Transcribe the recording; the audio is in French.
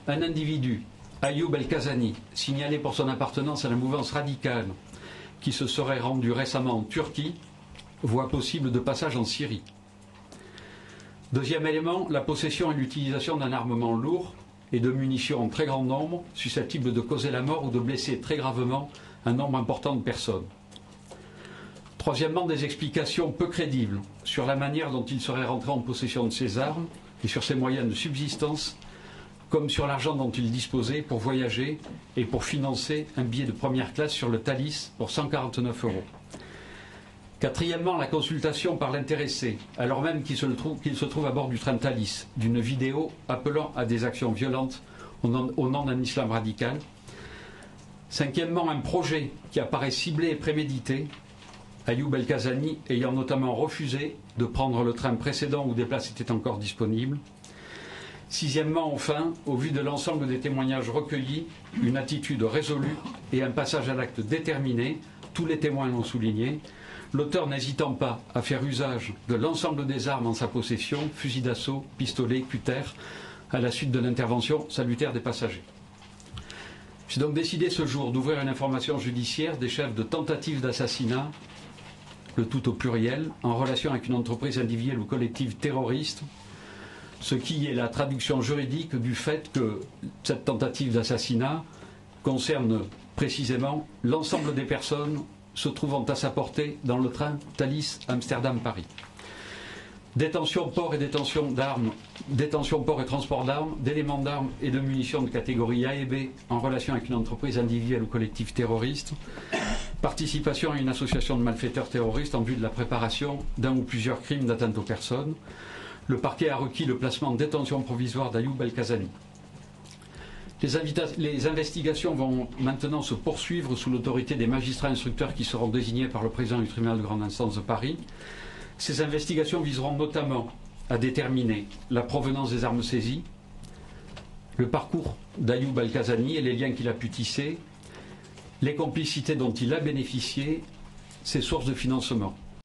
Un individu, Ayoub El-Kazani, signalé pour son appartenance à la mouvance radicale qui se serait rendu récemment en Turquie, voie possible de passage en Syrie. Deuxième élément, la possession et l'utilisation d'un armement lourd et de munitions en très grand nombre, susceptibles de causer la mort ou de blesser très gravement un nombre important de personnes. Troisièmement, des explications peu crédibles sur la manière dont il serait rentré en possession de ces armes et sur ses moyens de subsistance, comme sur l'argent dont il disposait pour voyager et pour financer un billet de première classe sur le Thalys pour 149 €. Quatrièmement, la consultation par l'intéressé, alors même qu'il se trouve à bord du train Thalys, d'une vidéo appelant à des actions violentes au nom d'un islam radical. Cinquièmement, un projet qui apparaît ciblé et prémédité, Ayoub El-Kazani ayant notamment refusé de prendre le train précédent où des places étaient encore disponibles. Sixièmement, enfin, au vu de l'ensemble des témoignages recueillis, une attitude résolue et un passage à l'acte déterminé, tous les témoins l'ont souligné, l'auteur n'hésitant pas à faire usage de l'ensemble des armes en sa possession, fusils d'assaut, pistolets, cutters, à la suite de l'intervention salutaire des passagers. J'ai donc décidé ce jour d'ouvrir une information judiciaire des chefs de tentative d'assassinat, le tout au pluriel, en relation avec une entreprise individuelle ou collective terroriste, ce qui est la traduction juridique du fait que cette tentative d'assassinat concerne précisément l'ensemble des personnes se trouvant à sa portée dans le train Thalys Amsterdam-Paris. Détention, port et détention d'armes, détention, port et transport d'armes, d'éléments d'armes et de munitions de catégorie A et B en relation avec une entreprise individuelle ou collective terroriste, participation à une association de malfaiteurs terroristes en vue de la préparation d'un ou plusieurs crimes d'atteinte aux personnes. Le parquet a requis le placement en détention provisoire d'Ayoub El-Kazani. Les investigations vont maintenant se poursuivre sous l'autorité des magistrats instructeurs qui seront désignés par le président du tribunal de grande instance de Paris. Ces investigations viseront notamment à déterminer la provenance des armes saisies, le parcours d'Ayoub El-Kazani et les liens qu'il a pu tisser, les complicités dont il a bénéficié, ses sources de financement.